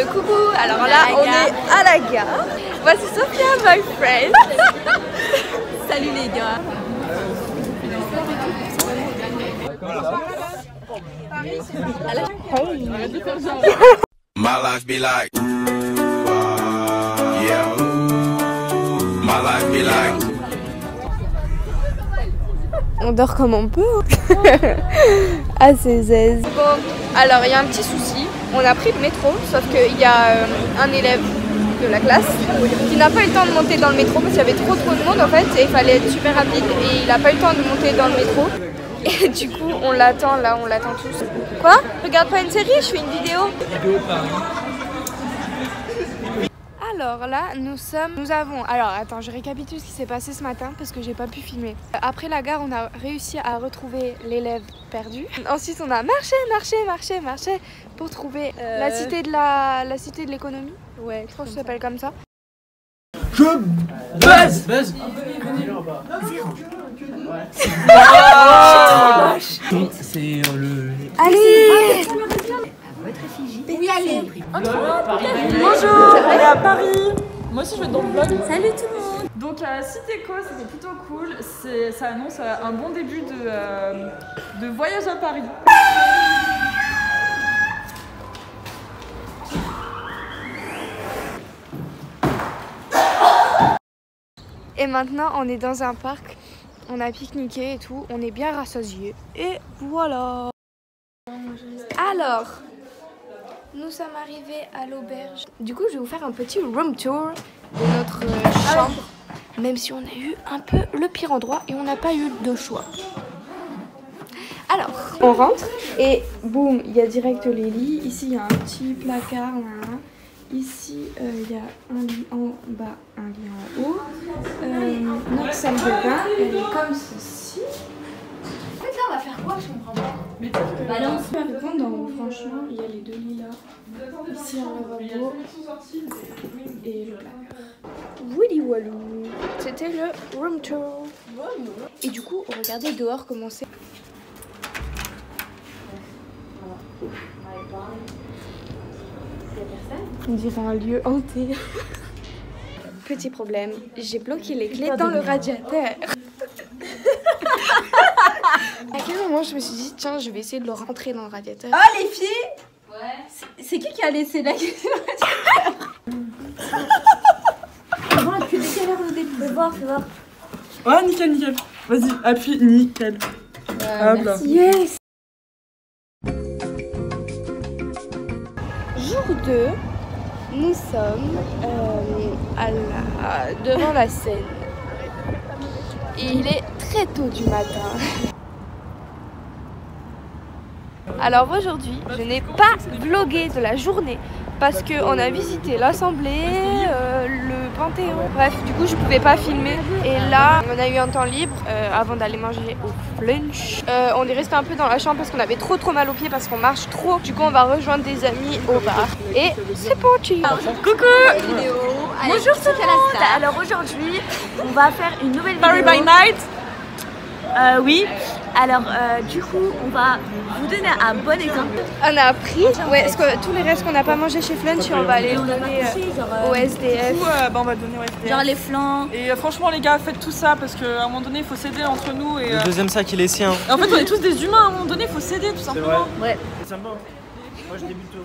coucou. Alors là, on est à la gare. Voici Sophia, my friend. Salut les gars. Hey. My life be like, yeah. My life be like. On dort comme on peut. Ah, c'est zèze. Bon, alors il y a un petit souci. On a pris le métro, sauf qu'il y a un élève de la classe qui n'a pas eu le temps de monter dans le métro parce qu'il y avait trop de monde en fait et il fallait être super rapide et il n'a pas eu le temps de monter dans le métro. Et du coup, on l'attend là, on l'attend tous. Quoi? Regarde pas une série, je fais une vidéo. Alors là, nous avons... Alors attends, je récapitule ce qui s'est passé ce matin parce que j'ai pas pu filmer. Après la gare, on a réussi à retrouver l'élève perdu. Ensuite, on a marché pour trouver la cité de l'économie. Ouais, je crois que ça s'appelle comme ça. Je buzz. C'est le... Allez. Oui, allez. Bonjour, on est à Paris. Moi aussi je vais être dans le vlog. Salut tout le monde. Donc Citéco, c'était plutôt cool. Ça annonce un bon début de voyage à Paris. Et maintenant, on est dans un parc. On a pique-niqué et tout. On est bien rassasiés. Et voilà. Alors, nous sommes arrivés à l'auberge. Du coup, je vais vous faire un petit room tour de notre chambre. Même si on a eu un peu le pire endroit et on n'a pas eu de choix. Alors, on rentre et boum, il y a direct les lits. Ici, il y a un petit placard. Là. Ici, il y a un lit en bas, un lit en haut. Notre salle de bain, elle est comme ceci. En fait là on va faire quoi? Je comprends pas. Balance. On va répondre en haut, franchement, il y a les deux lits là. Ici un lavabo et le placard. Woody Wallou. C'était le room tour. Et du coup, regardez dehors comment c'est. On dirait un lieu hanté. Petit problème, j'ai bloqué les clés dans le radiateur. À quel moment je me suis dit, tiens, je vais essayer de le rentrer dans le radiateur. Ah les filles. Ouais. C'est qui a laissé la clé dans le radiateur? Bon, depuis quelle heure au début? Fais voir. Ouais, nickel. Vas-y, appuie, nickel. Hop là. Yes. Jour 2, nous sommes devant la Seine. Et il est très tôt du matin. Alors aujourd'hui, je n'ai pas vlogué de la journée parce qu'on a visité l'Assemblée, le Panthéon. Bref, du coup, je pouvais pas filmer. Et là, on a eu un temps libre avant d'aller manger au Flunch. On est resté un peu dans la chambre parce qu'on avait trop mal aux pieds parce qu'on marche trop. Du coup, on va rejoindre des amis au bar. Et c'est parti. Coucou. Bonjour tout le monde. Alors aujourd'hui, on va faire une nouvelle vidéo. Paris by night. Oui. Alors du coup, on va vous donner un bon exemple. On a appris parce que tous les restes qu'on n'a pas mangé chez Flunch, on va aller les donner au SDF. Du coup, on va donner au SDF. Genre les flancs. Et franchement les gars, faites tout ça parce qu'à un moment donné, il faut s'aider entre nous. Et, Le deuxième sac, il est sien. et en fait, on est tous des humains. À un moment donné, il faut s'aider tout simplement. Ouais. C'est sympa. Moi, je débute au...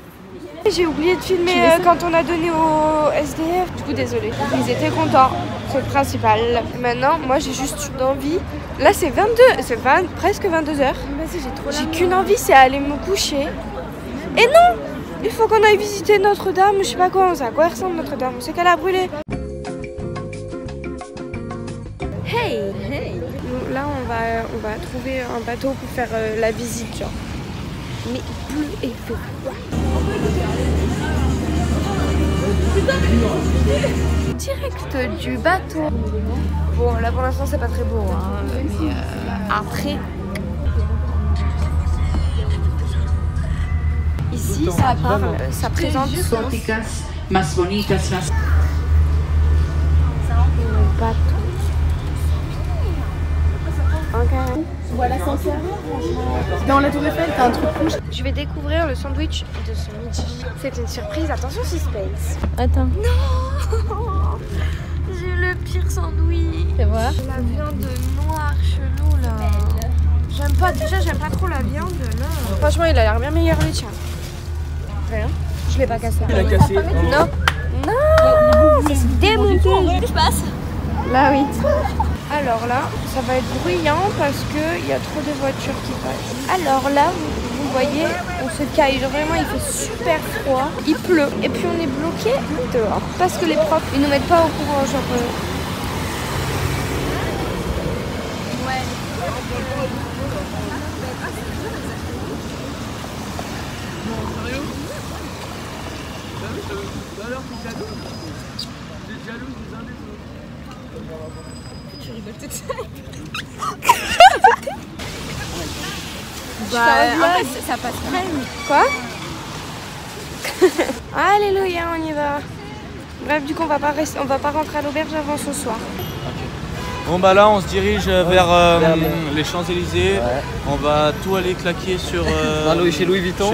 J'ai oublié de filmer quand on a donné au SDF. Du coup, désolé. Ils étaient contents. C'est le principal. Maintenant, moi, j'ai juste une envie. Là, c'est 22. C'est presque 22h. J'ai qu'une envie, c'est aller me coucher. Et non! Il faut qu'on aille visiter Notre-Dame. Je sais pas quoi. On sait à quoi elle ressemble Notre-Dame. On sait qu'elle a brûlé. Hey! Là, on va trouver un bateau pour faire la visite, genre. Mais bleu et fait froid. Direct du bateau. Bon, là pour l'instant c'est pas très beau, hein, mais après. Ici, ça parle, ça présente le bateau. Voilà, sans servir, franchement. Dans la Tour Eiffel, t'as un truc rouge. Je vais découvrir le sandwich de ce midi. C'est une surprise, attention suspense. Attends. Non. J'ai eu le pire sandwich. Fais voir. La viande noire chelou là. J'aime pas, déjà j'aime pas trop la viande là. Franchement il a l'air bien meilleur le tien. Rien. Je l'ai pas cassé. Il a cassé. Non. Non. C'est démonté. Qu'est-ce qui se passe? Là oui. Alors là, ça va être bruyant parce qu'il y a trop de voitures qui passent. Alors là, vous voyez, on se caille. Genre vraiment, il fait super froid. Il pleut. Et puis on est bloqué dehors. Parce que les profs, ils nous mettent pas au courant. Genre... Bah, en fait, ça passe crème. Quoi? Alléluia, on y va. Bref, du coup, on va pas rentrer à l'auberge avant ce soir. Bon bah là on se dirige vers les Champs-Élysées. Ouais. On va tout aller claquer sur chez Louis Vuitton.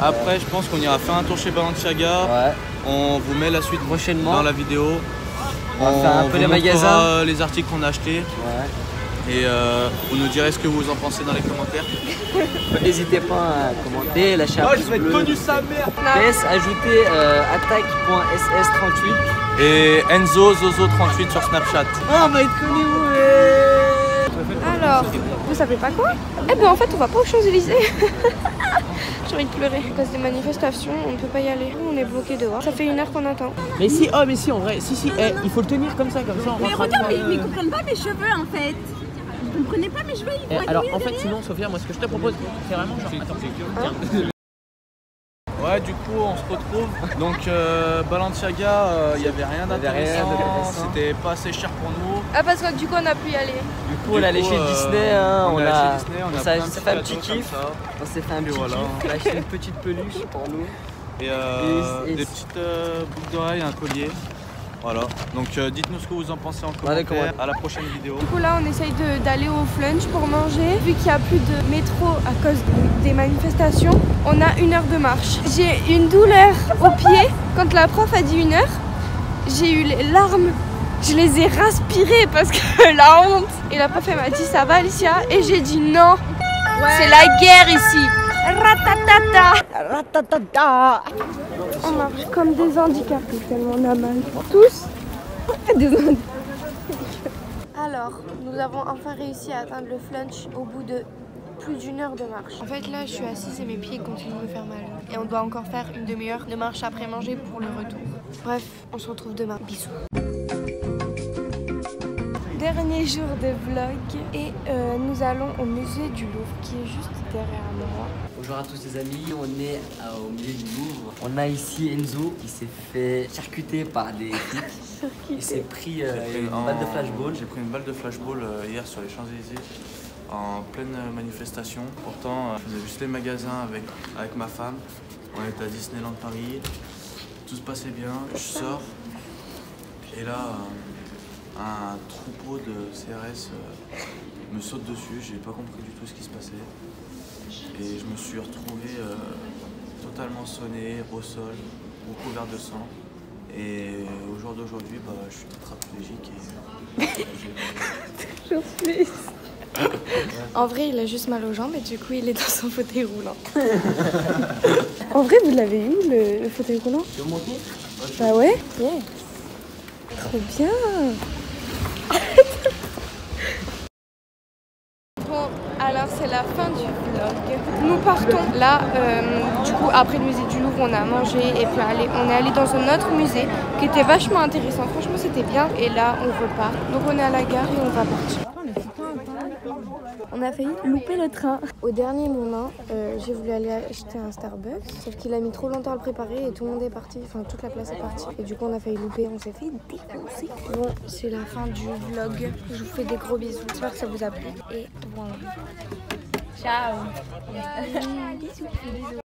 Après je pense qu'on ira faire un tour chez Balenciaga. Ouais. On vous met la suite prochainement dans la vidéo. On va faire un peu les magasins. Les articles qu'on a achetés. Ouais. Et vous nous direz ce que vous en pensez dans les commentaires. N'hésitez pas à commenter, lâcher un pouce bleu. Je vais être connu sa mère. PS, ajoutez attaque.ss38 et Enzo Zozo38 sur Snapchat. Oh, on va être connu. Alors, vous savez pas quoi? Eh ben en fait on va pas aux Champs-Élysées. J'ai envie de pleurer. À cause des manifestations, on ne peut pas y aller. On est bloqué dehors. Ça fait 1 heure qu'on attend. Mais si, oh mais si en vrai, si, il faut le tenir comme ça on mais regarde, mais ils comprennent pas mes cheveux en fait. Vous comprenez pas mes cheveux, ils vont alors en fait sinon Sophia, moi ce que je te propose, c'est vraiment genre... Attends, ouais, du coup on se retrouve. Donc Balenciaga, il n'y avait rien d'intéressant, c'était pas assez cher pour nous. Ah parce que du coup on a pu y aller. Du coup on est allé chez Disney, hein, on a fait un petit kiff. On s'est fait un petit kiff, on a acheté une petite peluche pour nous. Et des petites boucles d'oreilles, un collier. Voilà, donc dites-nous ce que vous en pensez en commentaire. À la prochaine vidéo. Du coup là on essaye d'aller au flunch pour manger. Vu qu'il n'y a plus de métro à cause des manifestations, on a 1 heure de marche. J'ai une douleur au pied. Quand la prof a dit 1 heure, j'ai eu les larmes. Je les ai raspirées parce que la honte. Et la prof elle m'a dit ça va Alicia? Et j'ai dit non, c'est la guerre ici. Ratatata. Ratatata. On marche comme des handicapés tellement on a mal. Tous des handicapés. Alors, nous avons enfin réussi à atteindre le flunch au bout de plus d'1 heure de marche. En fait là je suis assise et mes pieds continuent de me faire mal. Et on doit encore faire une demi-heure de marche après manger pour le retour. Bref, on se retrouve demain. Bisous. Dernier jour de vlog et nous allons au musée du Louvre qui est juste derrière moi. Bonjour à tous les amis, on est au musée du Louvre. On a ici Enzo qui s'est fait charcuter par des flics. Il s'est pris une balle de flashball. J'ai pris une balle de flashball hier sur les Champs-Élysées en pleine manifestation. Pourtant, je faisais juste les magasins avec ma femme. On était à Disneyland Paris, tout se passait bien. Je sors et là, un troupeau de CRS me saute dessus. J'ai pas compris du tout ce qui se passait. Et je me suis retrouvé totalement sonné, au sol, recouvert de sang. Et au jour d'aujourd'hui, je suis tétraplégique et Toujours plus. En vrai, il a juste mal aux jambes et du coup, il est dans son fauteuil roulant. En vrai, vous l'avez eu le fauteuil roulant? Tu veux monter? Bah ouais, yeah. Trop bien. Bon, alors c'est la fin du vlog. Nous partons là, du coup après le musée du Louvre on a mangé et puis on est allé dans un autre musée qui était vachement intéressant, franchement c'était bien. Et là on repart, donc on est à la gare et on va partir. On a failli louper le train. Au dernier moment, j'ai voulu aller acheter un Starbucks, sauf qu'il a mis trop longtemps à le préparer et tout le monde est parti, enfin toute la place est partie. Et du coup on a failli louper, on s'est fait défoncer. Bon, c'est la fin du vlog. Je vous fais des gros bisous, j'espère que ça vous a plu. Et voilà. Ciao. Bisous.